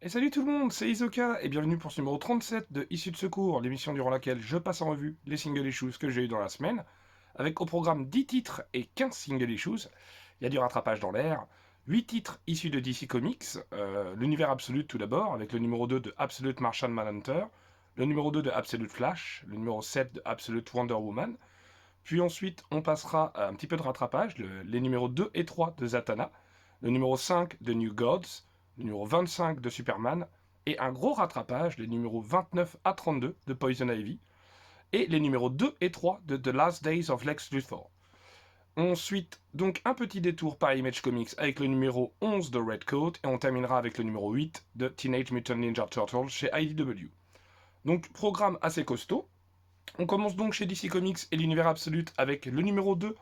Et salut tout le monde, c'est Isoka et bienvenue pour ce numéro 37 de Issue de Secours, l'émission durant laquelle je passe en revue les single issues que j'ai eu dans la semaine, avec au programme 10 titres et 15 single issues. Il y a du rattrapage dans l'air, 8 titres issus de DC Comics, l'univers Absolute tout d'abord, avec le numéro 2 de Absolute Martian Manhunter, le numéro 2 de Absolute Flash, le numéro 7 de Absolute Wonder Woman, puis ensuite on passera à un petit peu de rattrapage, les numéros 2 et 3 de Zatanna, le numéro 5 de New Gods, le numéro 25 de Superman, et un gros rattrapage, les numéros 29 à 32 de Poison Ivy, et les numéros 2 et 3 de The Last Days of Lex Luthor. Ensuite, donc un petit détour par Image Comics avec le numéro 11 de Red Coat, et on terminera avec le numéro 8 de Teenage Mutant Ninja Turtles chez IDW. Donc programme assez costaud. On commence donc chez DC Comics et l'univers Absolute avec le numéro 2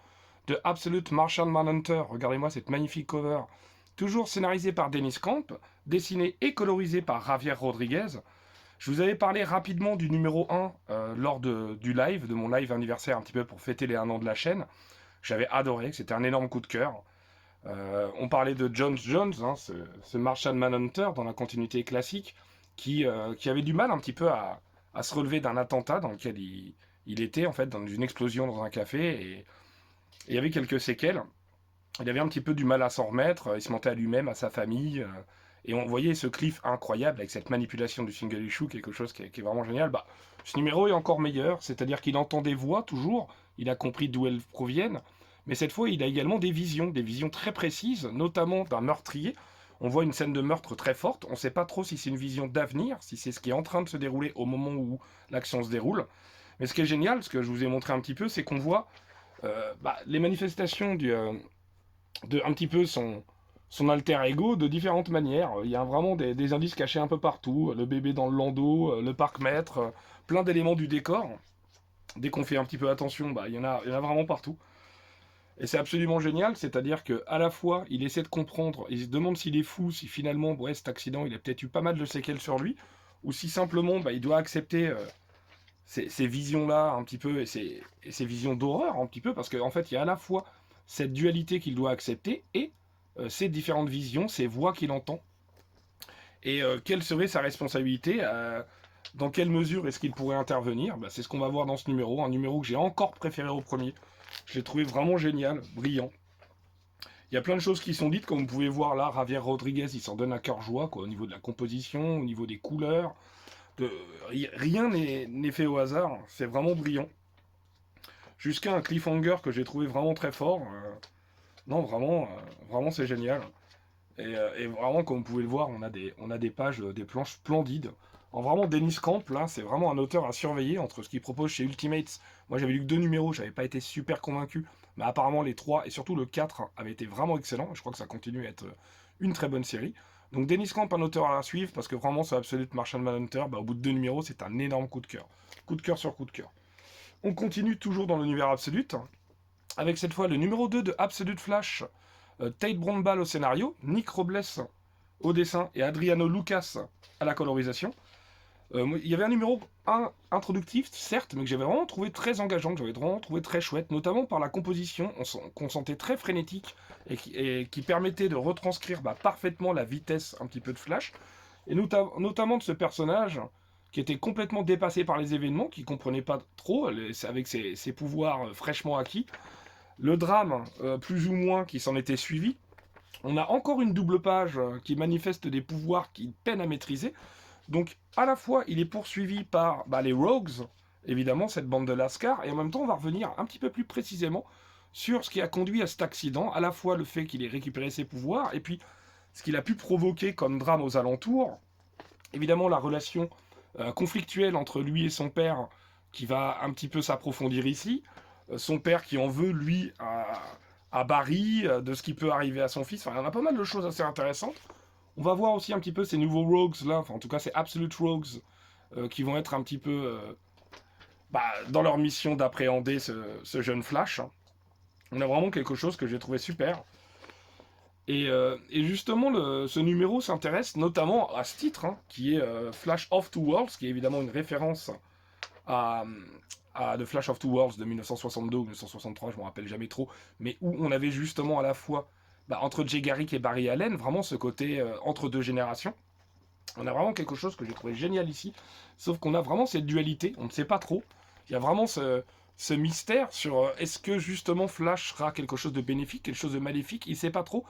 de Absolute Martian Manhunter. Regardez-moi cette magnifique cover. Toujours scénarisé par Dennis Camp, dessiné et colorisé par Javier Rodriguez. Je vous avais parlé rapidement du numéro 1 lors du live, de mon live anniversaire un petit peu pour fêter les 1 an de la chaîne. J'avais adoré, c'était un énorme coup de cœur. On parlait de Jones Jones, hein, ce Martian Manhunter dans la continuité classique, qui avait du mal un petit peu à se relever d'un attentat dans lequel il était, en fait, dans une explosion dans un café, et il y avait quelques séquelles. Il avait un petit peu du mal à s'en remettre, il se mentait à lui-même, à sa famille, et on voyait ce cliff incroyable avec cette manipulation du single issue, quelque chose qui est vraiment génial. Bah, ce numéro est encore meilleur, c'est-à-dire qu'il entend des voix toujours, il a compris d'où elles proviennent, mais cette fois il a également des visions très précises, notamment d'un meurtrier. On voit une scène de meurtre très forte, on ne sait pas trop si c'est une vision d'avenir, si c'est ce qui est en train de se dérouler au moment où l'action se déroule. Mais ce qui est génial, ce que je vous ai montré un petit peu, c'est qu'on voit les manifestations de un petit peu son alter ego de différentes manières. Il y a vraiment des indices cachés un peu partout. Le bébé dans le landau, le parc-mètre, plein d'éléments du décor. Dès qu'on fait un petit peu attention, il y en a vraiment partout. Et c'est absolument génial, c'est-à-dire que à la fois, il essaie de comprendre, il se demande s'il est fou, si finalement, ouais, cet accident, il a peut-être eu pas mal de séquelles sur lui, ou si simplement, il doit accepter ces visions-là un petit peu, et ces visions d'horreur un petit peu, parce qu'en fait, il y a à la fois cette dualité qu'il doit accepter, et ces différentes visions, ces voix qu'il entend, et quelle serait sa responsabilité, dans quelle mesure est-ce qu'il pourrait intervenir. C'est ce qu'on va voir dans ce numéro, un numéro que j'ai encore préféré au premier. Je l'ai trouvé vraiment génial, brillant. Il y a plein de choses qui sont dites, comme vous pouvez voir là, Javier Rodriguez, il s'en donne à cœur joie, quoi, au niveau de la composition, au niveau des couleurs. De... Rien n'est fait au hasard, c'est vraiment brillant. Jusqu'à un cliffhanger que j'ai trouvé vraiment très fort. Non, vraiment, vraiment c'est génial. Et vraiment, comme vous pouvez le voir, on a des pages, des planches splendides. En vraiment, Dennis Camp, là, c'est vraiment un auteur à surveiller entre ce qu'il propose chez Ultimates. Moi, j'avais lu que 2 numéros, j'avais pas été super convaincu. Mais apparemment, les 3 et surtout le 4 avaient été vraiment excellents. Je crois que ça continue à être une très bonne série. Donc, Dennis Camp, un auteur à suivre, parce que vraiment, ce Absolute Martian Manhunter, au bout de 2 numéros, c'est un énorme coup de cœur. Coup de cœur sur coup de cœur. On continue toujours dans l'univers Absolute, avec cette fois le numéro 2 de Absolute Flash, Tate Brownbaugh au scénario, Nick Robles au dessin et Adriano Lucas à la colorisation. Il y avait un numéro 1 introductif, certes, mais que j'avais vraiment trouvé très engageant, que j'avais vraiment trouvé très chouette, notamment par la composition, qu'on sentait très frénétique et qui permettait de retranscrire parfaitement la vitesse un petit peu de Flash, et notamment de ce personnage qui était complètement dépassé par les événements, qui comprenait pas trop, avec ses pouvoirs fraîchement acquis, le drame, plus ou moins, qui s'en était suivi. On a encore une double page qui manifeste des pouvoirs qu'il peine à maîtriser. Donc, à la fois, il est poursuivi par les Rogues, évidemment, cette bande de Lascar, et en même temps, on va revenir un petit peu plus précisément sur ce qui a conduit à cet accident, à la fois le fait qu'il ait récupéré ses pouvoirs, et puis ce qu'il a pu provoquer comme drame aux alentours. Évidemment, la relation conflictuelle entre lui et son père, qui va un petit peu s'approfondir ici. Son père qui en veut, lui, à Barry, de ce qui peut arriver à son fils. Enfin, il y en a pas mal de choses assez intéressantes. On va voir aussi un petit peu ces nouveaux Rogues là, enfin en tout cas ces Absolute Rogues, qui vont être un petit peu dans leur mission d'appréhender ce jeune Flash. On a vraiment quelque chose que j'ai trouvé super. Et justement, ce numéro s'intéresse notamment à ce titre, hein, qui est Flash of Two Worlds, qui est évidemment une référence à, à The Flash of Two Worlds de 1962 ou 1963, je ne me rappelle jamais trop, mais où on avait justement à la fois, entre Jay Garrick et Barry Allen, vraiment ce côté entre deux générations. On a vraiment quelque chose que j'ai trouvé génial ici, sauf qu'on a vraiment cette dualité, on ne sait pas trop. Il y a vraiment ce mystère sur est-ce que justement Flash sera quelque chose de bénéfique, quelque chose de maléfique, il ne sait pas trop.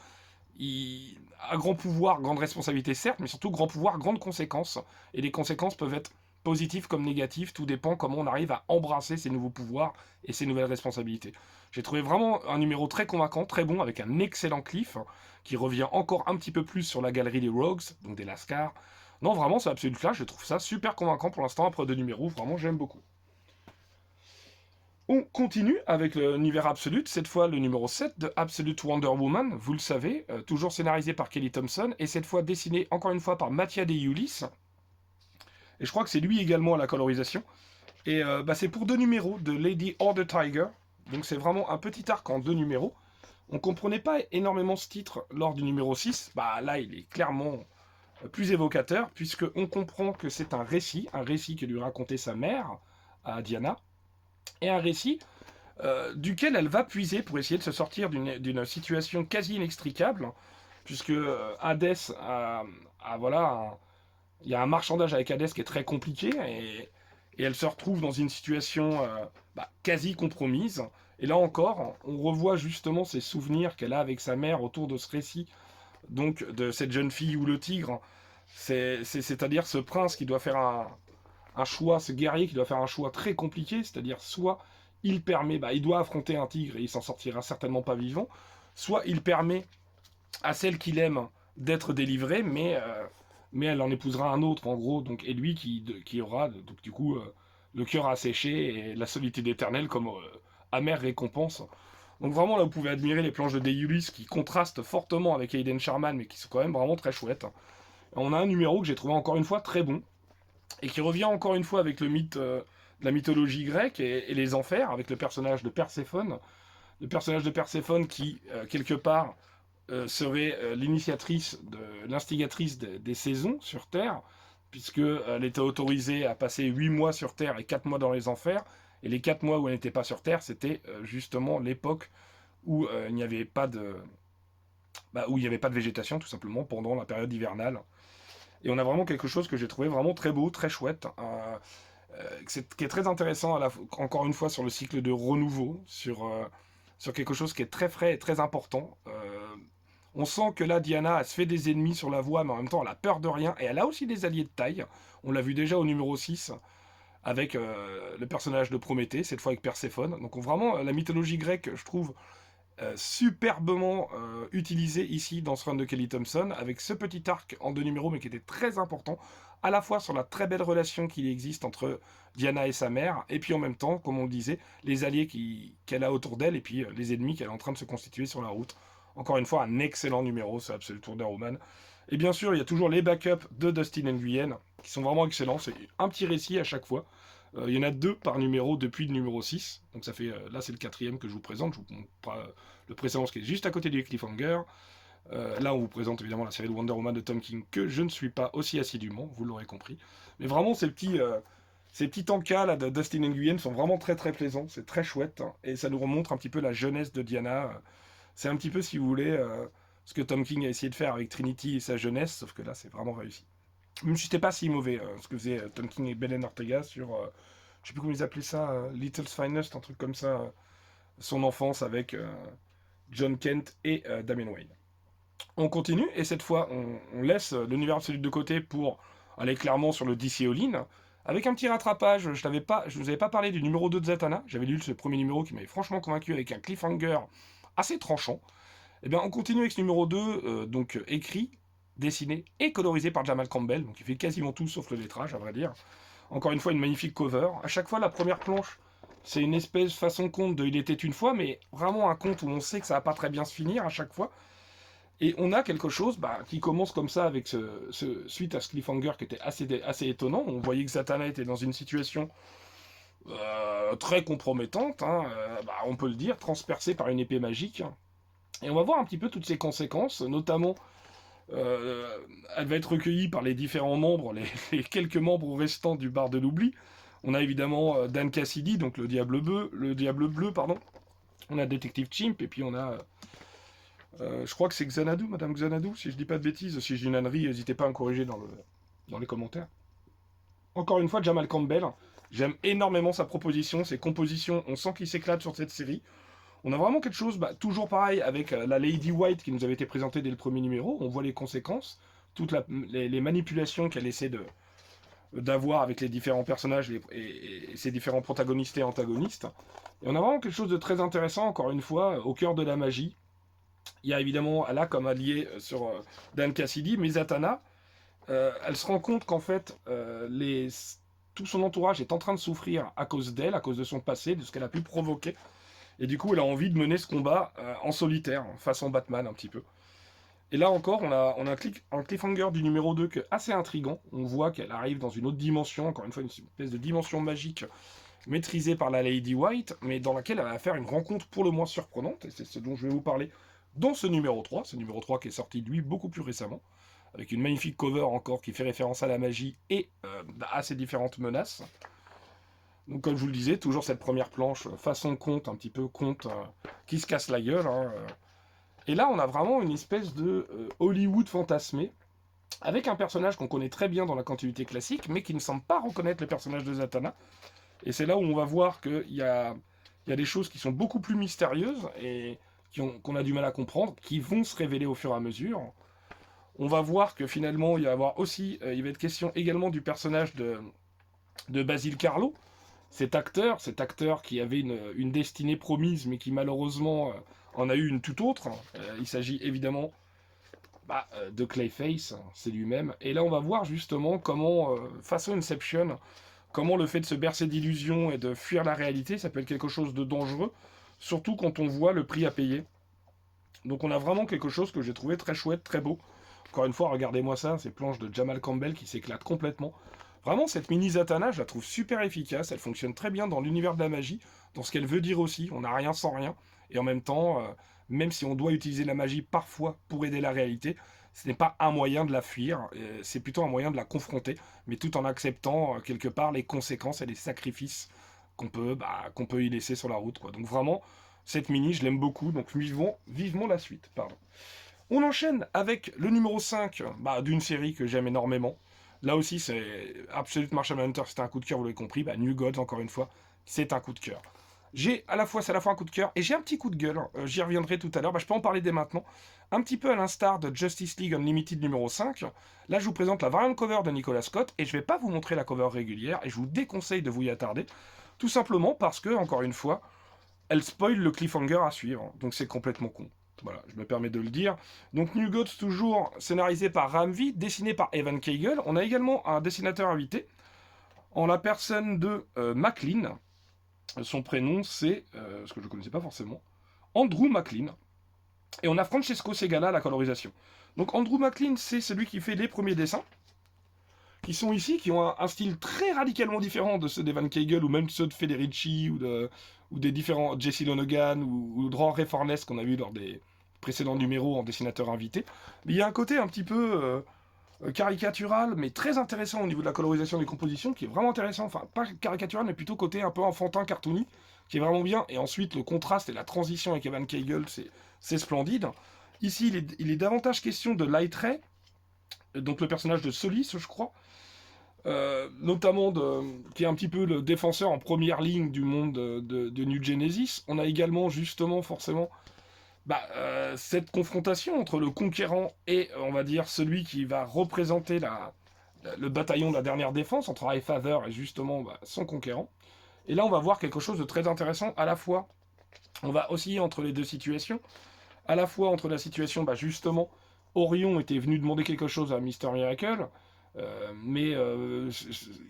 Il a grand pouvoir, grande responsabilité certes, mais surtout grand pouvoir, grandes conséquences. Et les conséquences peuvent être positives comme négatives, tout dépend comment on arrive à embrasser ces nouveaux pouvoirs et ces nouvelles responsabilités. J'ai trouvé vraiment un numéro très convaincant, très bon, avec un excellent cliff, qui revient encore un petit peu plus sur la galerie des Rogues, donc des Lascars. Non, vraiment, c'est Absolute Flash, je trouve ça super convaincant pour l'instant, après 2 numéros, vraiment j'aime beaucoup. On continue avec l'univers Absolute, cette fois le numéro 7 de Absolute Wonder Woman, vous le savez, toujours scénarisé par Kelly Thompson, et cette fois dessiné encore une fois par Mattia De Iulis, et je crois que c'est lui également à la colorisation. Et c'est pour 2 numéros de Lady or the Tiger, donc c'est vraiment un petit arc en 2 numéros. On comprenait pas énormément ce titre lors du numéro 6, bah là il est clairement plus évocateur, puisque on comprend que c'est un récit que lui racontait sa mère à Diana, et un récit duquel elle va puiser pour essayer de se sortir d'une situation quasi inextricable, puisque Hadès voilà, il y a un marchandage avec Hadès qui est très compliqué, et elle se retrouve dans une situation quasi compromise. Et là encore, on revoit justement ces souvenirs qu'elle a avec sa mère autour de ce récit, donc de cette jeune fille ou le tigre. C'est-à-dire ce prince qui doit faire un choix, ce guerrier qui doit faire un choix très compliqué, c'est-à-dire soit il doit affronter un tigre et il s'en sortira certainement pas vivant, soit il permet à celle qu'il aime d'être délivrée, mais elle en épousera un autre en gros, donc et lui qui aura donc du coup le cœur asséché et la solitude éternelle comme amère récompense. Donc vraiment là vous pouvez admirer les planches de Deulis qui contrastent fortement avec Aiden Sharman mais qui sont quand même vraiment très chouettes. On a un numéro que j'ai trouvé encore une fois très bon et qui revient encore une fois avec le mythe de la mythologie grecque et les enfers avec le personnage de Perséphone. Le personnage de Perséphone qui, quelque part, serait l'instigatrice des saisons sur Terre, puisqu'elle était autorisée à passer 8 mois sur Terre et 4 mois dans les enfers. Et les 4 mois où elle n'était pas sur Terre, c'était justement l'époque où il n'y avait pas de où il n'y avait pas de végétation, tout simplement, pendant la période hivernale. Et on a vraiment quelque chose que j'ai trouvé vraiment très beau, très chouette, qui est très intéressant, encore une fois, sur le cycle de renouveau, sur quelque chose qui est très frais et très important. On sent que là, Diana, elle se fait des ennemis sur la voie, mais en même temps, elle a peur de rien, et elle a aussi des alliés de taille. On l'a vu déjà au numéro 6, avec le personnage de Prométhée, cette fois avec Perséphone. Donc vraiment, la mythologie grecque, je trouve, superbement utilisé ici dans ce run de Kelly Thompson, avec ce petit arc en 2 numéros, mais qui était très important, à la fois sur la très belle relation qu'il existe entre Diana et sa mère, et puis en même temps, comme on le disait, les alliés qu'elle a autour d'elle, et puis les ennemis qu'elle est en train de se constituer sur la route. Encore une fois, un excellent numéro, ce Absolute Wonder Woman. Et bien sûr, il y a toujours les backups de Dustin Nguyen, qui sont vraiment excellents, c'est un petit récit à chaque fois. Il y en a 2 par numéro depuis le numéro 6. Donc ça fait, là c'est le 4e que je vous présente. Je vous montre pas le précédent qui est juste à côté du cliffhanger. Là on vous présente évidemment la série de Wonder Woman de Tom King que je ne suis pas aussi assidûment, vous l'aurez compris. Mais vraiment ces petits encas là de Dustin Nguyen sont vraiment très très plaisants. C'est très chouette. Hein, et ça nous remontre un petit peu la jeunesse de Diana. C'est un petit peu, si vous voulez, ce que Tom King a essayé de faire avec Trinity et sa jeunesse. Sauf que là c'est vraiment réussi. Même si c'était pas si mauvais, ce que faisait Tom King et Belen Ortega sur, je sais plus comment ils appelaient ça, Little's Finest, un truc comme ça, son enfance avec John Kent et Damian Wayne. On continue, et cette fois, on laisse l'univers absolu de côté pour aller clairement sur le DC All-In, avec un petit rattrapage. Je vous avais pas parlé du numéro 2 de Zatanna, j'avais lu ce premier numéro qui m'avait franchement convaincu avec un cliffhanger assez tranchant. Et bien, on continue avec ce numéro 2, donc écrit, dessiné et colorisé par Jamal Campbell, donc il fait quasiment tout sauf le lettrage, à vrai dire. Encore une fois, une magnifique cover. À chaque fois, la première planche, c'est une espèce façon conte de Il était une fois, mais vraiment un conte où on sait que ça va pas très bien se finir à chaque fois. Et on a quelque chose qui commence comme ça, avec suite à ce cliffhanger qui était assez étonnant. On voyait que Zatanna était dans une situation très compromettante, hein, on peut le dire, transpercée par une épée magique. Et on va voir un petit peu toutes ses conséquences, notamment elle va être recueillie par les différents membres, les quelques membres restants du bar de l'oubli. On a évidemment Dan Cassidy, donc le diable bleu, pardon. On a Détective Chimp, et puis on a, je crois que c'est Xanadu, Madame Xanadu, si je dis pas de bêtises. Si je dis une ânerie, n'hésitez pas à me corriger dans les commentaires. Encore une fois, Jamal Campbell, j'aime énormément sa proposition, ses compositions, on sent qu'il s'éclate sur cette série. On a vraiment quelque chose, toujours pareil, avec la Lady White qui nous avait été présentée dès le premier numéro, on voit les conséquences, toutes les manipulations qu'elle essaie d'avoir avec les différents personnages et ses différents protagonistes et antagonistes. Et on a vraiment quelque chose de très intéressant, encore une fois, au cœur de la magie. Il y a évidemment, là, comme allié sur Dan Cassidy, mais Zatanna, elle se rend compte qu'en fait, tout son entourage est en train de souffrir à cause d'elle, à cause de son passé, de ce qu'elle a pu provoquer. Et du coup, elle a envie de mener ce combat en solitaire, façon Batman un petit peu. Et là encore, on a un cliffhanger du numéro 2 qui est assez intriguant. On voit qu'elle arrive dans une autre dimension, encore une fois une espèce de dimension magique maîtrisée par la Lady White, mais dans laquelle elle va faire une rencontre pour le moins surprenante, et c'est ce dont je vais vous parler dans ce numéro 3 qui est sorti lui beaucoup plus récemment, avec une magnifique cover encore qui fait référence à la magie et à ses différentes menaces. Donc comme je vous le disais, toujours cette première planche façon conte, un petit peu conte qui se casse la gueule, hein. Et là, on a vraiment une espèce de Hollywood fantasmé, avec un personnage qu'on connaît très bien dans la continuité classique, mais qui ne semble pas reconnaître le personnage de Zatanna. Et c'est là où on va voir qu'il y a des choses qui sont beaucoup plus mystérieuses et qu'on a du mal à comprendre, qui vont se révéler au fur et à mesure. On va voir que finalement, il va être question également du personnage de Basil Carlo, cet acteur qui avait une destinée promise, mais qui malheureusement en a eu une toute autre. Il s'agit évidemment de Clayface, c'est lui-même. Et là, on va voir justement comment, façon Inception, comment le fait de se bercer d'illusions et de fuir la réalité, ça peut être quelque chose de dangereux, surtout quand on voit le prix à payer. Donc on a vraiment quelque chose que j'ai trouvé très chouette, très beau. Encore une fois, regardez-moi ça, ces planches de Jamal Campbell qui s'éclatent complètement. Vraiment, cette mini Zatanna, je la trouve super efficace. Elle fonctionne très bien dans l'univers de la magie, dans ce qu'elle veut dire aussi. On n'a rien sans rien. Et en même temps, même si on doit utiliser la magie parfois pour aider la réalité, ce n'est pas un moyen de la fuir. C'est plutôt un moyen de la confronter, mais tout en acceptant quelque part les conséquences et les sacrifices qu'on peut y laisser sur la route, quoi. Donc vraiment, cette mini, je l'aime beaucoup. Donc vivement la suite. Pardon. On enchaîne avec le numéro 5 d'une série que j'aime énormément. Là aussi, c'est Absolute Martian Hunter, c'était un coup de cœur, vous l'avez compris. New Gods, encore une fois, c'est un coup de cœur. C'est à la fois un coup de cœur et j'ai un petit coup de gueule. J'y reviendrai tout à l'heure. Je peux en parler dès maintenant. Un petit peu à l'instar de Justice League Unlimited numéro 5. Là, je vous présente la variante cover de Nicolas Scott et je vais pas vous montrer la cover régulière et je vous déconseille de vous y attarder. Tout simplement parce que, encore une fois, elle spoil le cliffhanger à suivre. Donc c'est complètement con. Voilà, je me permets de le dire. Donc New Gods, toujours scénarisé par Ramvi, dessiné par Evan Kegel. On a également un dessinateur invité, en la personne de McLean. Son prénom, c'est, ce que je ne connaissais pas forcément, Andrew McLean. Et on a Francesco Segala à la colorisation. Donc Andrew McLean, c'est celui qui fait les premiers dessins, qui sont ici, qui ont un style très radicalement différent de ceux d'Evan Kegel, ou même ceux de Federici, ou des différents Jesse Lonergan, ou de Ray Fornes qu'on a vu lors des précédents numéros en dessinateur invité. Mais il y a un côté un petit peu caricatural, mais très intéressant au niveau de la colorisation des compositions, qui est vraiment intéressant. Enfin, pas caricatural, mais plutôt côté un peu enfantin, cartoony, qui est vraiment bien. Et ensuite, le contraste et la transition avec Evan Kegel, c'est splendide. Ici, il est davantage question de Light Ray, donc le personnage de Solis, je crois, notamment qui est un petit peu le défenseur en première ligne du monde de New Genesis. On a également justement forcément cette confrontation entre le conquérant et on va dire celui qui va représenter le bataillon de la dernière défense entre Highfather et justement son conquérant. Et là on va voir quelque chose de très intéressant. À la fois on va osciller entre les deux situations, à la fois entre la situation justement Orion était venu demander quelque chose à Mr. Miracle, mais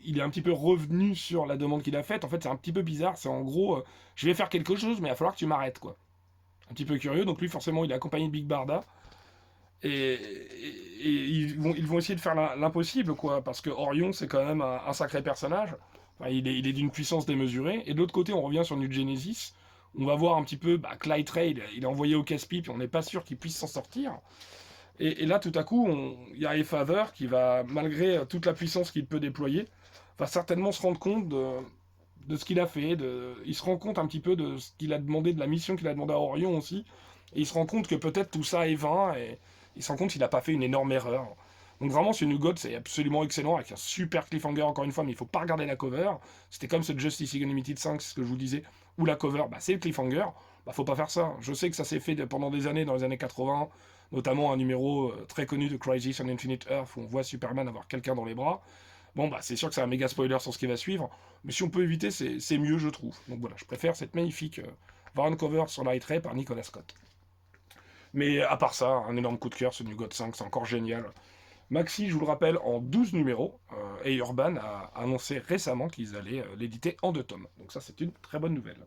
il est un petit peu revenu sur la demande qu'il a faite. En fait, c'est un petit peu bizarre. C'est en gros, je vais faire quelque chose, mais il va falloir que tu m'arrêtes, quoi. Un petit peu curieux. Donc lui, forcément, il est accompagné de Big Barda. Et ils vont essayer de faire l'impossible, quoi. Parce que Orion, c'est quand même un sacré personnage. Enfin, il est d'une puissance démesurée. Et de l'autre côté, on revient sur New Genesis. On va voir un petit peu Clyde Ray, il est envoyé au casse-pipe et on n'est pas sûr qu'il puisse s'en sortir. Et là, tout à coup, il y a Father qui va, malgré toute la puissance qu'il peut déployer, va certainement se rendre compte de ce qu'il a fait. Il se rend compte un petit peu de ce qu'il a demandé, de la mission qu'il a demandé à Orion aussi. Et il se rend compte que peut-être tout ça est vain. Et il se rend compte qu'il n'a pas fait une énorme erreur. Donc vraiment, ce New God, c'est absolument excellent, avec un super cliffhanger encore une fois, mais il faut pas regarder la cover. C'était comme ce Justice League Unlimited 5, c'est ce que je vous disais, où la cover, bah, c'est le cliffhanger. Bah, faut pas faire ça. Je sais que ça s'est fait pendant des années, dans les années 80, notamment un numéro très connu de Crisis on Infinite Earth, où on voit Superman avoir quelqu'un dans les bras. Bon, bah, c'est sûr que c'est un méga spoiler sur ce qui va suivre, mais si on peut éviter, c'est mieux, je trouve. Donc voilà, je préfère cette magnifique variant cover sur Light Ray par Nicolas Scott. Mais à part ça, un énorme coup de cœur, ce New God 5, c'est encore génial. Maxi, je vous le rappelle, en 12 numéros, et Urban a annoncé récemment qu'ils allaient l'éditer en 2 tomes. Donc ça, c'est une très bonne nouvelle.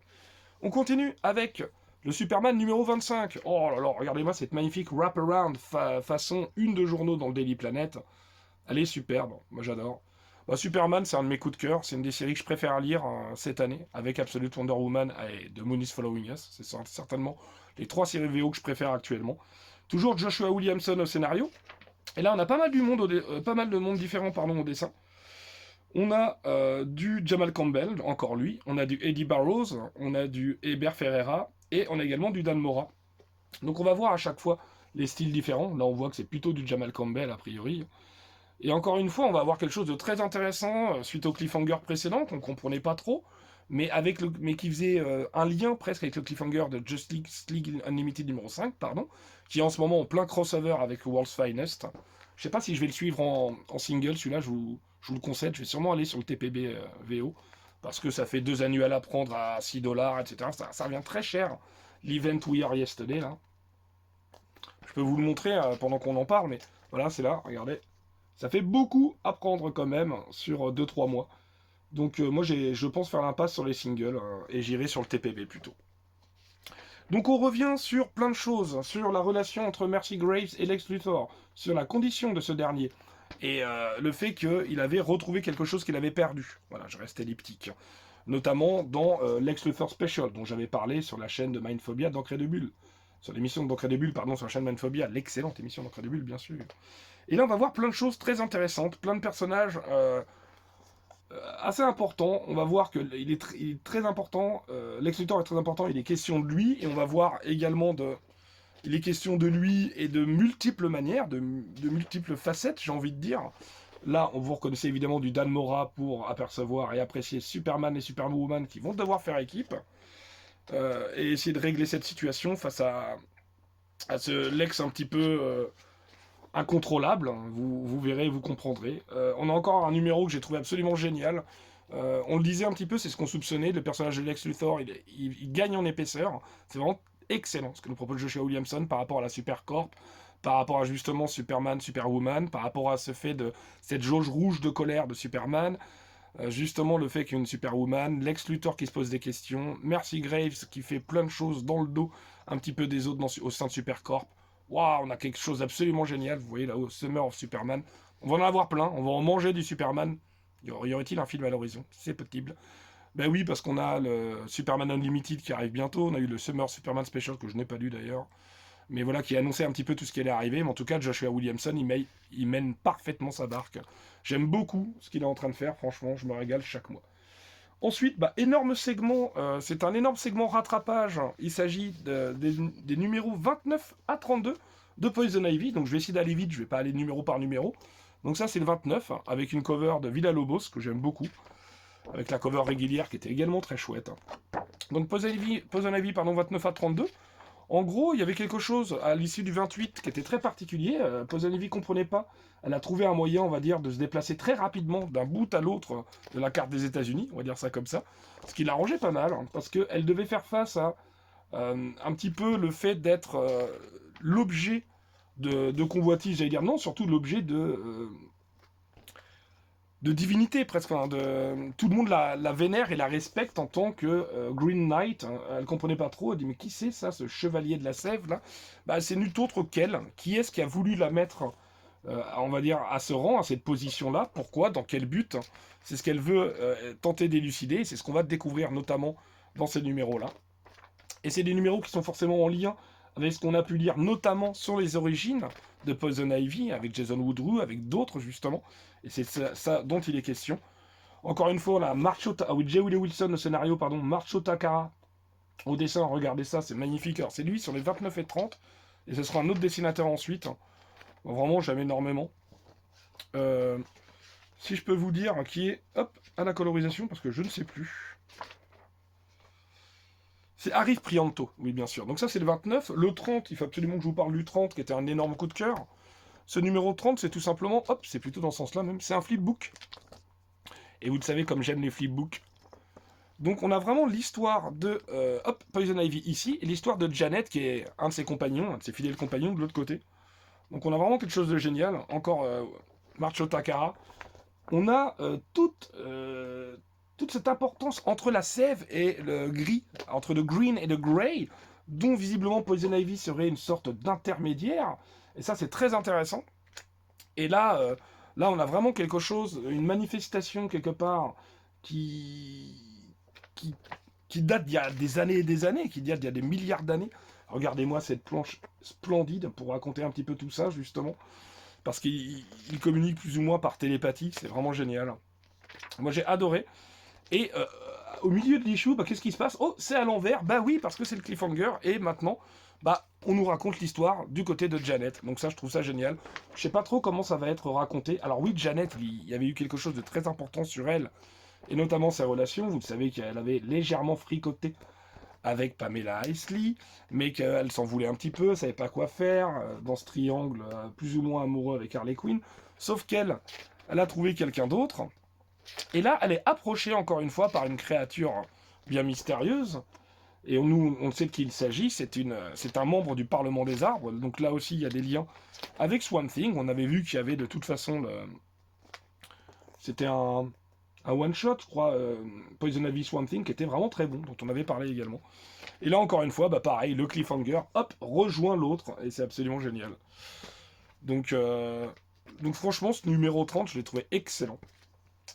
On continue avec le Superman numéro 25. Oh là là, regardez-moi cette magnifique wraparound façon une de journaux dans le Daily Planet. Elle est superbe, moi j'adore. Bah, Superman, c'est un de mes coups de cœur, c'est une des séries que je préfère lire cette année, avec Absolute Wonder Woman et The Moon is Following Us. C'est certainement les 3 séries VO que je préfère actuellement. Toujours Joshua Williamson au scénario. Et là, on a pas mal, pas mal de monde différent au dessin. On a du Jamal Campbell, encore lui. On a du Eddie Barrows, on a du Heber Ferreira, et on a également du Dan Mora. Donc on va voir à chaque fois les styles différents. Là, on voit que c'est plutôt du Jamal Campbell, a priori. Et encore une fois, on va avoir quelque chose de très intéressant suite au cliffhanger précédent, qu'on ne comprenait pas trop, mais qui faisait un lien presque avec le cliffhanger de Justice League Unlimited numéro 5, pardon, qui est en ce moment en plein crossover avec World's Finest. Je sais pas si je vais le suivre en single, celui-là, je vous le concède, je vais sûrement aller sur le TPB VO, parce que ça fait 2 annuels à prendre à $6, etc. Ça revient très cher, l'event We Are Yesterday, là. Je peux vous le montrer pendant qu'on en parle, mais voilà, c'est là, regardez. Ça fait beaucoup à prendre quand même sur 2-3 mois. Donc moi je pense faire l'impasse sur les singles et j'irai sur le TPB plutôt. Donc on revient sur plein de choses, sur la relation entre Mercy Graves et Lex Luthor, sur la condition de ce dernier, et le fait qu'il avait retrouvé quelque chose qu'il avait perdu. Voilà, je reste elliptique. Notamment dans Lex Luthor Special, dont j'avais parlé sur la chaîne de Mindphobia d'Encre et de Bulle. Sur l'émission d'Encre et de Bulle, pardon, sur la chaîne Mindphobia, l'excellente émission d'Encre et de Bulle, bien sûr. Et là, on va voir plein de choses très intéressantes, plein de personnages assez importants. On va voir qu'il est très important, Lex Luthor est très important, il est question de lui, et on va voir également il est question de lui et de multiples manières, de multiples facettes, j'ai envie de dire. Là, vous reconnaissez évidemment du Dan Mora pour apercevoir et apprécier Superman et Superwoman qui vont devoir faire équipe, et essayer de régler cette situation face à ce Lex un petit peu incontrôlable, vous verrez, vous comprendrez. On a encore un numéro que j'ai trouvé absolument génial. On le disait un petit peu, c'est ce qu'on soupçonnait, le personnage de Lex Luthor, il gagne en épaisseur. C'est vraiment excellent ce que nous propose Joshua Williamson par rapport à la Supercorp, par rapport à justement Superman, Superwoman, par rapport à ce fait de cette jauge rouge de colère de Superman, justement le fait qu'il y ait une Superwoman, Lex Luthor qui se pose des questions, Mercy Graves qui fait plein de choses dans le dos un petit peu des autres au sein de Supercorp. Waouh, on a quelque chose d'absolument génial. Vous voyez là-haut, Summer of Superman. On va en avoir plein. On va en manger du Superman. Y aurait-il un film à l'horizon? C'est possible. Ben oui, parce qu'on a le Superman Unlimited qui arrive bientôt. On a eu le Summer Superman Special que je n'ai pas lu d'ailleurs. Mais voilà, qui annonçait un petit peu tout ce qui allait arriver. Mais en tout cas, Joshua Williamson, il mène parfaitement sa barque. J'aime beaucoup ce qu'il est en train de faire. Franchement, je me régale chaque mois. Ensuite, bah, énorme segment, c'est un énorme segment rattrapage. Il s'agit des numéros 29 à 32 de Poison Ivy. Donc je vais essayer d'aller vite, je ne vais pas aller numéro par numéro. Donc ça c'est le 29, avec une cover de Villa-Lobos que j'aime beaucoup. Avec la cover régulière qui était également très chouette. Donc Poison Ivy, pardon, 29 à 32. En gros, il y avait quelque chose à l'issue du 28 qui était très particulier. Poison Ivy ne comprenait pas. Elle a trouvé un moyen, on va dire, de se déplacer très rapidement d'un bout à l'autre de la carte des États-Unis, on va dire ça comme ça. Ce qui l'arrangeait pas mal, parce qu'elle devait faire face à un petit peu le fait d'être l'objet de convoitise, j'allais dire non, surtout l'objet de divinité presque. Hein, tout le monde la vénère et la respecte en tant que Green Knight. Hein. Elle comprenait pas trop. Elle dit mais qui c'est ça, ce chevalier de la sève là? Bah c'est nul autre qu'elle. Qui est-ce qui a voulu la mettre, on va dire, à ce rang, à cette position là? Pourquoi? Dans quel but? C'est ce qu'elle veut tenter d'élucider. C'est ce qu'on va découvrir notamment dans ces numéros là. Et c'est des numéros qui sont forcément en lien avec ce qu'on a pu lire, notamment sur les origines de Poison Ivy, avec Jason Woodrue, avec d'autres justement. Et c'est ça dont il est question. Encore une fois, on a Jay Wilson au scénario, pardon, Marcho Takara au dessin. Regardez ça, c'est magnifique. Alors c'est lui sur les 29 et 30. Et ce sera un autre dessinateur ensuite. Bon, vraiment, j'aime énormément. Euh, si je peux vous dire, qui est, hop, à la colorisation, parce que je ne sais plus. C'est Arif Prianto, oui bien sûr. Donc ça c'est le 29. Le 30, il faut absolument que je vous parle du 30, qui était un énorme coup de cœur. Ce numéro 30, c'est tout simplement, hop, c'est plutôt dans ce sens-là même, c'est un flipbook. Et vous le savez comme j'aime les flipbooks. Donc on a vraiment l'histoire de hop, Poison Ivy ici, et l'histoire de Janet, qui est un de ses compagnons, un de ses fidèles compagnons de l'autre côté. Donc on a vraiment quelque chose de génial. Encore Marcho Takara. On a toute cette importance entre la sève et le gris, entre le green et le grey, dont visiblement Poison Ivy serait une sorte d'intermédiaire. Et ça, c'est très intéressant. Et là, là, on a vraiment quelque chose, une manifestation quelque part qui, qui date d'il y a des années et des années, qui date d'il y a des milliards d'années. Regardez-moi cette planche splendide pour raconter un petit peu tout ça, justement. Parce qu'il communique plus ou moins par télépathie, c'est vraiment génial. Moi, j'ai adoré. Et au milieu de l'issue, bah, qu'est-ce qui se passe? Oh, c'est à l'envers. Bah oui, parce que c'est le cliffhanger. Et maintenant, bah, on nous raconte l'histoire du côté de Janet. Donc ça, je trouve ça génial. Je sais pas trop comment ça va être raconté. Alors oui, Janet, il y avait eu quelque chose de très important sur elle. Et notamment ses relations. Vous le savez qu'elle avait légèrement fricoté avec Pamela Isley, mais qu'elle s'en voulait un petit peu, elle savait pas quoi faire dans ce triangle plus ou moins amoureux avec Harley Quinn. Sauf qu'elle, elle a trouvé quelqu'un d'autre. Et là, elle est approchée encore une fois par une créature bien mystérieuse. Et on sait de qui il s'agit. C'est un membre du Parlement des Arbres. Donc là aussi, il y a des liens avec Swamp Thing. On avait vu qu'il y avait de toute façon... C'était un one-shot, je crois, Poison Ivy Swamp Thing, qui était vraiment très bon, dont on avait parlé également. Et là, encore une fois, bah pareil, le cliffhanger, hop, rejoint l'autre. Et c'est absolument génial. Donc, donc franchement, ce numéro 30, je l'ai trouvé excellent.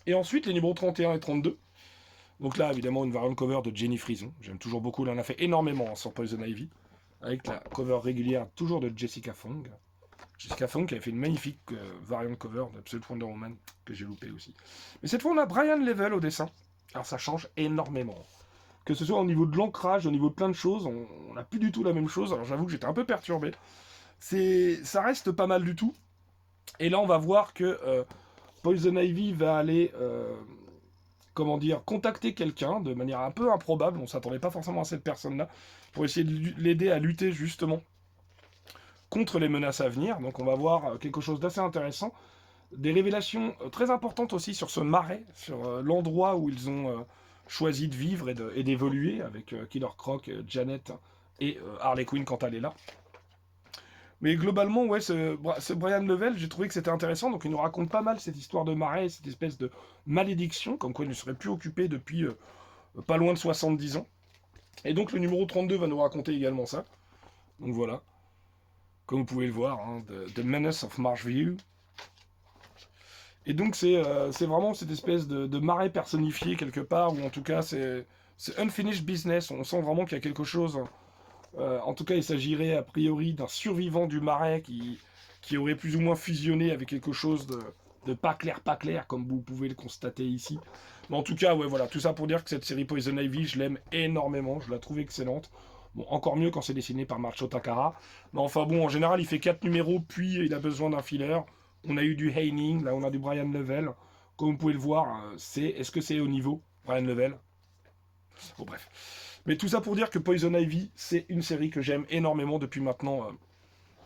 Et ensuite, les numéros 31 et 32. Donc là, évidemment, une variante cover de Jenny Frison. J'aime toujours beaucoup. Elle en a fait énormément sur Poison Ivy. Avec la cover régulière, toujours de Jessica Fong. Jessica Fong qui avait fait une magnifique variante cover d'Absolute Wonder Woman, que j'ai loupé aussi. Mais cette fois, on a Brian Level au dessin. Alors ça change énormément. Que ce soit au niveau de l'ancrage, au niveau de plein de choses, on n'a plus du tout la même chose. Alors j'avoue que j'étais un peu perturbé. Ça reste pas mal du tout. Et là, on va voir que Poison Ivy va aller, comment dire, contacter quelqu'un de manière un peu improbable. On s'attendait pas forcément à cette personne-là pour essayer de l'aider à lutter justement contre les menaces à venir. Donc on va voir quelque chose d'assez intéressant. Des révélations très importantes aussi sur ce marais, sur l'endroit où ils ont choisi de vivre et d'évoluer avec Killer Croc, Janet et Harley Quinn quand elle est là. Mais globalement, ouais, ce Brian Level, j'ai trouvé que c'était intéressant. Donc, il nous raconte pas mal cette histoire de marais, cette espèce de malédiction, comme quoi il ne serait plus occupé depuis pas loin de 70 ans. Et donc, le numéro 32 va nous raconter également ça. Donc, voilà. Comme vous pouvez le voir, hein, The Menace of Marshview. Et donc, c'est vraiment cette espèce de marais personnifié quelque part, ou en tout cas, c'est unfinished business. On sent vraiment qu'il y a quelque chose. En tout cas, il s'agirait a priori d'un survivant du marais qui aurait plus ou moins fusionné avec quelque chose de pas clair, comme vous pouvez le constater ici. Mais en tout cas, ouais, voilà, tout ça pour dire que cette série Poison Ivy, je l'aime énormément, je la trouve excellente. Bon, encore mieux quand c'est dessiné par Marcho Takara. Mais enfin bon, en général, il fait 4 numéros, puis il a besoin d'un filler. On a eu du Heining, là on a du Brian Level. Comme vous pouvez le voir, est-ce que c'est au niveau, Brian Level? Bon, bref. Mais tout ça pour dire que Poison Ivy, c'est une série que j'aime énormément depuis maintenant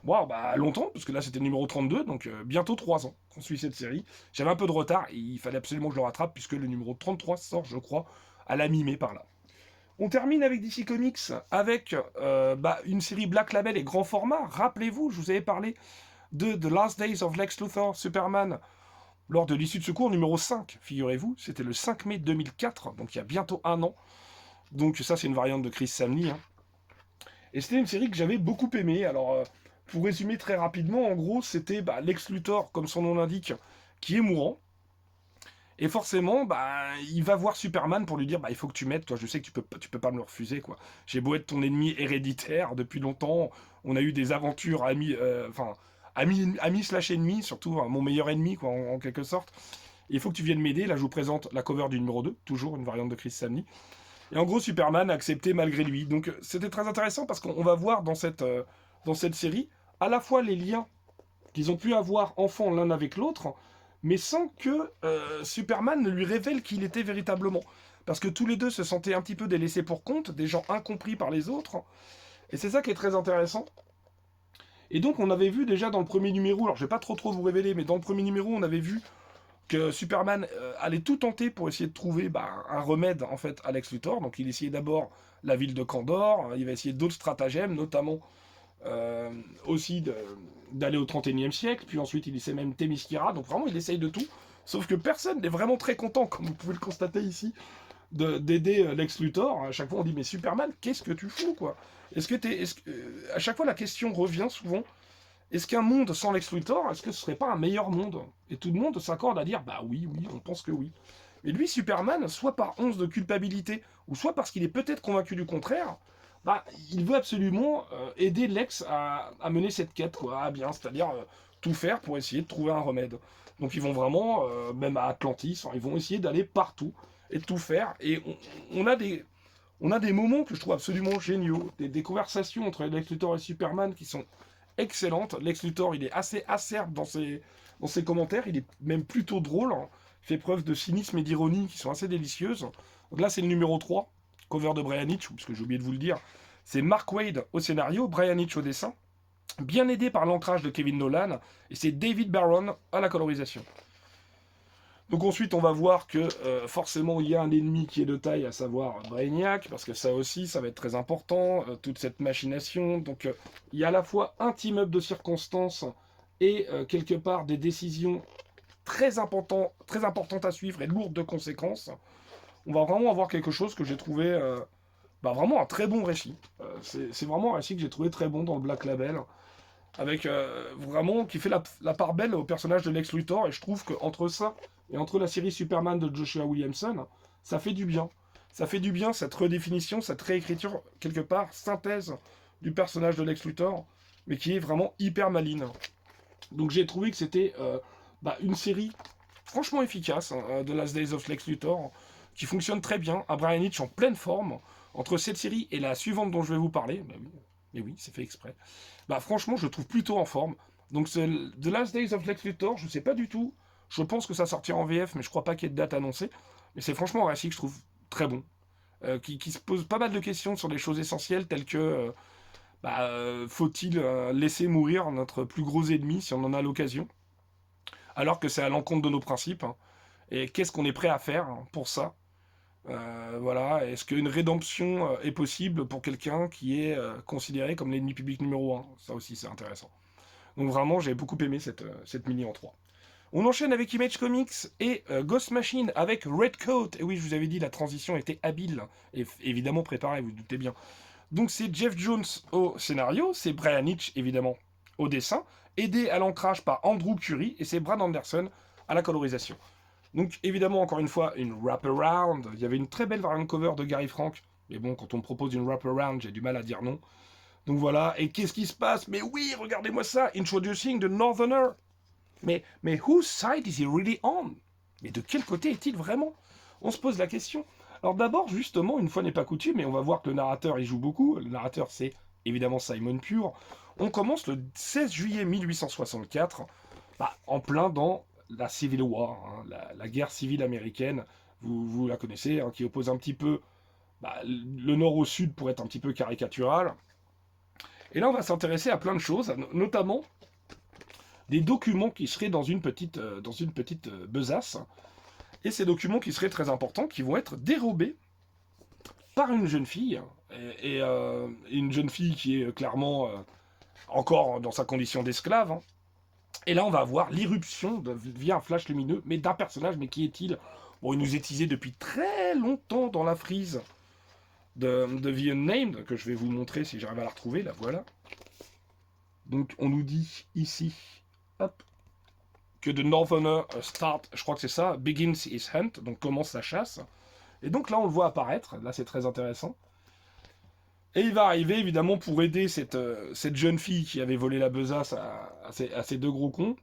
bah, longtemps, parce que là c'était le numéro 32, donc bientôt 3 ans qu'on suit cette série. J'avais un peu de retard et il fallait absolument que je le rattrape, puisque le numéro 33 sort, je crois, à la mi-mai par là. On termine avec DC Comics, avec une série Black Label et grand format. Rappelez-vous, je vous avais parlé de The Last Days of Lex Luthor Superman lors de l'issue de secours numéro 5, figurez-vous. C'était le 5 mai 2004, donc il y a bientôt un an. Donc ça, c'est une variante de Chris Samney. Hein. Et c'était une série que j'avais beaucoup aimée. Alors, pour résumer très rapidement, en gros, c'était Lex Luthor, comme son nom l'indique, qui est mourant. Et forcément, il va voir Superman pour lui dire il faut que tu m'aides, toi, je sais que tu peux pas me le refuser, quoi. J'ai beau être ton ennemi héréditaire depuis longtemps, on a eu des aventures amis slash ennemis, surtout mon meilleur ennemi, quoi, en quelque sorte. Il faut que tu viennes m'aider. Là, je vous présente la cover du numéro 2, toujours une variante de Chris Samney. Et en gros, Superman a accepté malgré lui. Donc c'était très intéressant parce qu'on va voir dans cette série à la fois les liens qu'ils ont pu avoir enfant l'un avec l'autre, mais sans que Superman ne lui révèle qui il était véritablement. Parce que tous les deux se sentaient un petit peu des laissés pour compte, des gens incompris par les autres. Et c'est ça qui est très intéressant. Et donc on avait vu déjà dans le premier numéro, alors je vais pas trop vous révéler, mais dans le premier numéro on avait vu que Superman allait tout tenter pour essayer de trouver un remède en fait à Lex Luthor. Donc il essayait d'abord la ville de Kandor, il va essayer d'autres stratagèmes, notamment euh, aussi d'aller au 31e siècle, puis ensuite il essaie même Themyscira, donc vraiment il essaye de tout, sauf que personne n'est vraiment très content, comme vous pouvez le constater ici, d'aider Lex Luthor. À chaque fois on dit mais Superman, qu'est-ce que tu fous quoi? À chaque fois la question revient souvent, est-ce qu'un monde sans Lex Luthor, est-ce que ce serait pas un meilleur monde? Et tout le monde s'accorde à dire bah oui, on pense que oui. Mais lui, Superman, soit par once de culpabilité, ou soit parce qu'il est peut-être convaincu du contraire, bah, il veut absolument aider Lex à mener cette quête, quoi, à bien, c'est-à-dire tout faire pour essayer de trouver un remède. Donc ils vont vraiment, même à Atlantis, ils vont essayer d'aller partout et de tout faire. Et on a des moments que je trouve absolument géniaux, des conversations entre Lex Luthor et Superman qui sont excellente. Lex Luthor, il est assez acerbe dans ses commentaires. Il est même plutôt drôle. Il fait preuve de cynisme et d'ironie qui sont assez délicieuses. Donc là, c'est le numéro 3, cover de Brian Hitch, parce que j'ai oublié de vous le dire. C'est Mark Waid au scénario, Brian Hitch au dessin, bien aidé par l'ancrage de Kevin Nolan, et c'est David Baron à la colorisation. Donc ensuite, on va voir que forcément, il y a un ennemi qui est de taille, à savoir Brainiac, parce que ça aussi, ça va être très important, toute cette machination. Donc il y a à la fois un team-up de circonstances et quelque part des décisions très importantes à suivre et lourdes de conséquences. On va vraiment avoir quelque chose que j'ai trouvé vraiment un très bon récit. C'est vraiment un récit que j'ai trouvé très bon dans le Black Label, avec vraiment qui fait la part belle au personnage de Lex Luthor, et je trouve qu'entre ça et entre la série Superman de Joshua Williamson, ça fait du bien. Ça fait du bien cette redéfinition, cette réécriture, quelque part, synthèse du personnage de Lex Luthor, mais qui est vraiment hyper maligne. Donc j'ai trouvé que c'était une série franchement efficace, hein, de Last Days of Lex Luthor, qui fonctionne très bien, un Brian Hitch en pleine forme. Entre cette série et la suivante dont je vais vous parler, mais oui, c'est fait exprès, franchement, je le trouve plutôt en forme. Donc The Last Days of Lex Luthor, je ne sais pas du tout. Je pense que ça sortira en VF, mais je crois pas qu'il y ait de date annoncée. Mais c'est franchement un récit que je trouve très bon, qui se pose pas mal de questions sur des choses essentielles telles que faut-il laisser mourir notre plus gros ennemi si on en a l'occasion, alors que c'est à l'encontre de nos principes, hein. Et qu'est-ce qu'on est prêt à faire, hein, pour ça? Voilà, est-ce qu'une rédemption est possible pour quelqu'un qui est considéré comme l'ennemi public numéro 1? Ça aussi, c'est intéressant. Donc vraiment, j'ai beaucoup aimé cette mini en 3. On enchaîne avec Image Comics et Ghost Machine avec Redcoat. Et oui, je vous avais dit, la transition était habile et évidemment préparée, vous, vous doutez bien. Donc c'est Jeff Jones au scénario, c'est Brian Hitch évidemment au dessin, aidé à l'ancrage par Andrew Curry, et c'est Brad Anderson à la colorisation. Donc évidemment, encore une fois, une wraparound. Il y avait une très belle variant cover de Gary Frank, mais bon, quand on me propose une wraparound, j'ai du mal à dire non. Donc voilà, et qu'est-ce qui se passe? Mais oui, regardez-moi ça, Introducing the Northerner. Mais whose side is he really on? Mais de quel côté est-il vraiment? On se pose la question. Alors d'abord, justement, une fois n'est pas coutume, et on va voir que le narrateur y joue beaucoup. Le narrateur, c'est évidemment Simon Pure. On commence le 16 juillet 1864, en plein dans la Civil War, hein, la guerre civile américaine. Vous la connaissez, hein, qui oppose un petit peu le nord au sud pour être un petit peu caricatural. Et là, on va s'intéresser à plein de choses, notamment des documents qui seraient dans une petite besace. Et ces documents qui seraient très importants, qui vont être dérobés par une jeune fille, et une jeune fille qui est clairement encore dans sa condition d'esclave, hein. Et là, on va avoir l'irruption via un flash lumineux, mais d'un personnage, mais qui est-il? Bon, il nous est teasé depuis très longtemps dans la frise de The Unnamed, que je vais vous montrer si j'arrive à la retrouver, la voilà. Donc, on nous dit ici, hop, que The Northerner start, je crois que c'est ça, begins his hunt, donc commence sa chasse. Et donc là, on le voit apparaître, là c'est très intéressant. Et il va arriver évidemment pour aider cette jeune fille qui avait volé la besace à ces deux gros cons.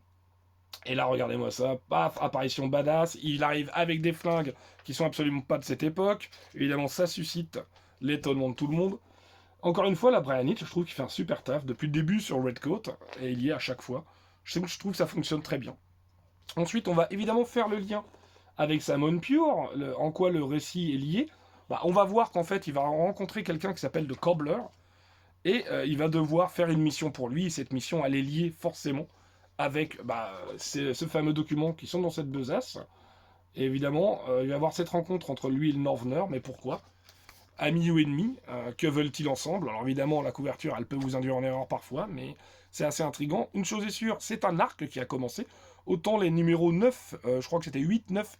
Et là, regardez-moi ça, paf, apparition badass, il arrive avec des flingues qui sont absolument pas de cette époque. Évidemment, ça suscite l'étonnement de tout le monde. Encore une fois, la Brian Hitch, je trouve qu'il fait un super taf depuis le début sur Redcoat, et il y est à chaque fois. Je trouve que ça fonctionne très bien. Ensuite, on va évidemment faire le lien avec Samon Pure, en quoi le récit est lié. On va voir qu'en fait, il va rencontrer quelqu'un qui s'appelle The Cobbler, et il va devoir faire une mission pour lui, et cette mission, elle est liée forcément avec ce fameux document qui sont dans cette besace. Et évidemment, il va y avoir cette rencontre entre lui et le Northerner, mais pourquoi? Amis ou ennemis, que veulent-ils ensemble? Alors évidemment, la couverture, elle peut vous induire en erreur parfois, mais c'est assez intriguant. Une chose est sûre, c'est un arc qui a commencé. Autant les numéros 9, je crois que c'était 8, 9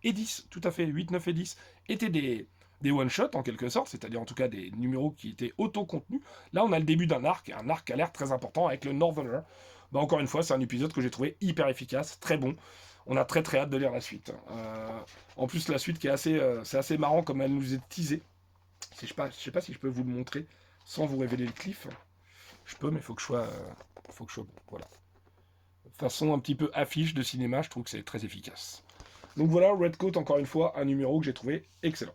et 10, tout à fait, 8, 9 et 10, étaient des one-shots en quelque sorte, c'est-à-dire en tout cas des numéros qui étaient auto-contenus. Là, on a le début d'un arc, et un arc qui a l'air très important avec le Northerner. Encore une fois, c'est un épisode que j'ai trouvé hyper efficace, très bon. On a très très hâte de lire la suite. En plus, la suite qui est c'est assez marrant comme elle nous est teasée. Je sais pas si je peux vous le montrer sans vous révéler le cliff. Je peux, mais il faut que je sois, bon. Voilà. Façon un petit peu affiche de cinéma, je trouve que c'est très efficace. Donc voilà, Redcoat, encore une fois, un numéro que j'ai trouvé excellent.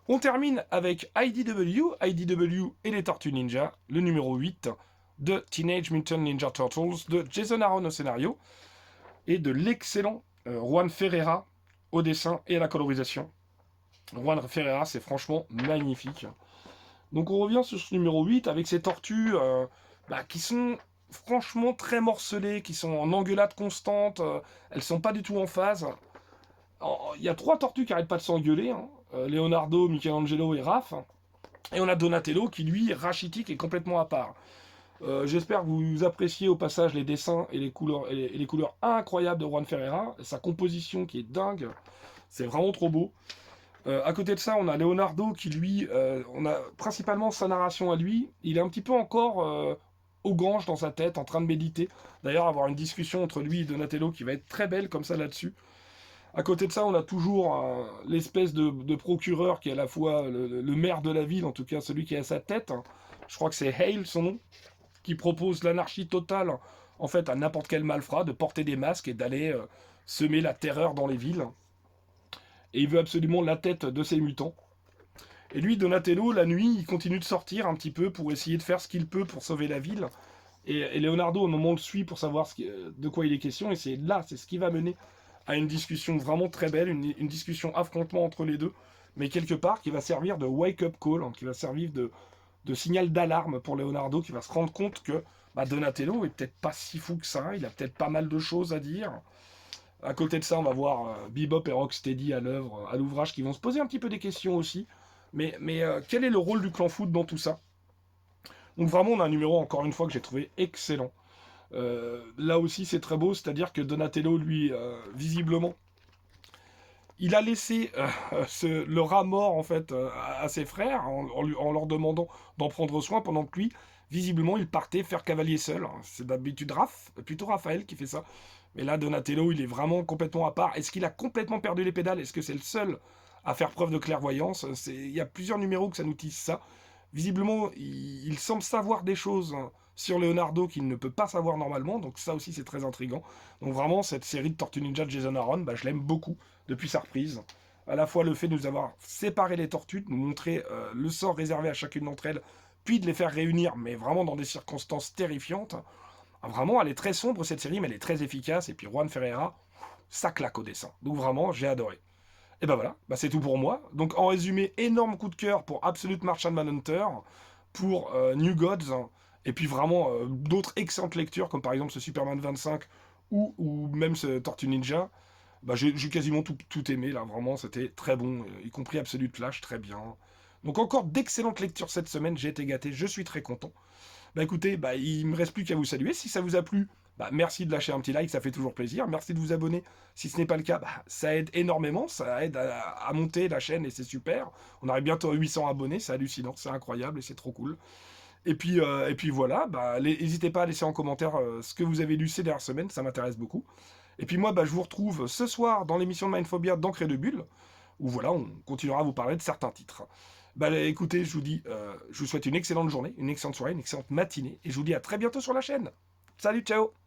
On termine avec IDW et les Tortues Ninja, le numéro 8 de Teenage Mutant Ninja Turtles, de Jason Aaron au scénario, et de l'excellent Juan Ferreira au dessin et à la colorisation. Juan Ferreira, c'est franchement magnifique. Donc on revient sur ce numéro 8 avec ces tortues qui sont franchement très morcelées, qui sont en engueulade constante, elles sont pas du tout en phase. Il y a 3 tortues qui n'arrêtent pas de s'engueuler, hein. Leonardo, Michelangelo et Raph. Et on a Donatello qui lui, rachitique, est complètement à part. J'espère que vous appréciez au passage les dessins et les couleurs incroyables de Juan Ferreira, sa composition qui est dingue, c'est vraiment trop beau. À côté de ça, on a Leonardo qui lui, on a principalement sa narration à lui, il est un petit peu encore au gange dans sa tête, en train de méditer. D'ailleurs, avoir une discussion entre lui et Donatello qui va être très belle comme ça là-dessus. À côté de ça, on a toujours l'espèce de procureur qui est à la fois le maire de la ville, en tout cas celui qui est à sa tête. Je crois que c'est Hale son nom, qui propose l'anarchie totale en fait à n'importe quel malfrat de porter des masques et d'aller semer la terreur dans les villes. Et il veut absolument la tête de ces mutants. Et lui, Donatello, la nuit, il continue de sortir un petit peu pour essayer de faire ce qu'il peut pour sauver la ville. Et Leonardo, au moment, le suit pour savoir de quoi il est question. Et c'est ce qui va mener à une discussion vraiment très belle, une discussion affrontement entre les deux, mais quelque part qui va servir de wake-up call, hein, qui va servir de signal d'alarme pour Leonardo, qui va se rendre compte que Donatello est peut-être pas si fou que ça, il a peut-être pas mal de choses à dire. À côté de ça, on va voir Bebop et Rocksteady à l'œuvre, à l'ouvrage, qui vont se poser un petit peu des questions aussi. Mais quel est le rôle du clan foot dans tout ça? Donc vraiment, on a un numéro, encore une fois, que j'ai trouvé excellent. Là aussi, c'est très beau, c'est-à-dire que Donatello, lui, visiblement, il a laissé le rat mort, en fait, à ses frères, en leur demandant d'en prendre soin, pendant que lui, visiblement, il partait faire cavalier seul. C'est d'habitude plutôt Raphaël qui fait ça. Mais là, Donatello, il est vraiment complètement à part. Est-ce qu'il a complètement perdu les pédales? Est-ce que c'est le seul à faire preuve de clairvoyance? Il y a plusieurs numéros que ça nous tisse ça. Visiblement, il semble savoir des choses sur Leonardo qu'il ne peut pas savoir normalement, donc ça aussi c'est très intriguant. Donc vraiment, cette série de Tortues Ninja de Jason Aaron, je l'aime beaucoup depuis sa reprise. À la fois le fait de nous avoir séparé les tortues, de nous montrer le sort réservé à chacune d'entre elles, puis de les faire réunir, mais vraiment dans des circonstances terrifiantes. Vraiment, elle est très sombre cette série, mais elle est très efficace, et puis Juan Ferreira, ça claque au dessin. Donc vraiment, j'ai adoré. Et voilà, c'est tout pour moi. Donc en résumé, énorme coup de cœur pour Absolute Martian Manhunter, pour New Gods, et puis vraiment d'autres excellentes lectures, comme par exemple ce Superman 25, ou même ce Tortue Ninja. J'ai quasiment tout aimé, là, vraiment, c'était très bon, y compris Absolute Flash, très bien. Donc encore d'excellentes lectures cette semaine, j'ai été gâté, je suis très content. Écoutez, il me reste plus qu'à vous saluer. Si ça vous a plu, merci de lâcher un petit like, ça fait toujours plaisir. Merci de vous abonner. Si ce n'est pas le cas, ça aide énormément, ça aide à monter la chaîne et c'est super. On arrive bientôt à 800 abonnés, c'est hallucinant, c'est incroyable et c'est trop cool. Et puis voilà, n'hésitez pas à laisser en commentaire ce que vous avez lu ces dernières semaines, ça m'intéresse beaucoup. Et puis moi, je vous retrouve ce soir dans l'émission de Mindphobia d'Encre de Bulle, où voilà, on continuera à vous parler de certains titres. Écoutez, je vous dis, je vous souhaite une excellente journée, une excellente soirée, une excellente matinée, et je vous dis à très bientôt sur la chaîne. Salut, ciao!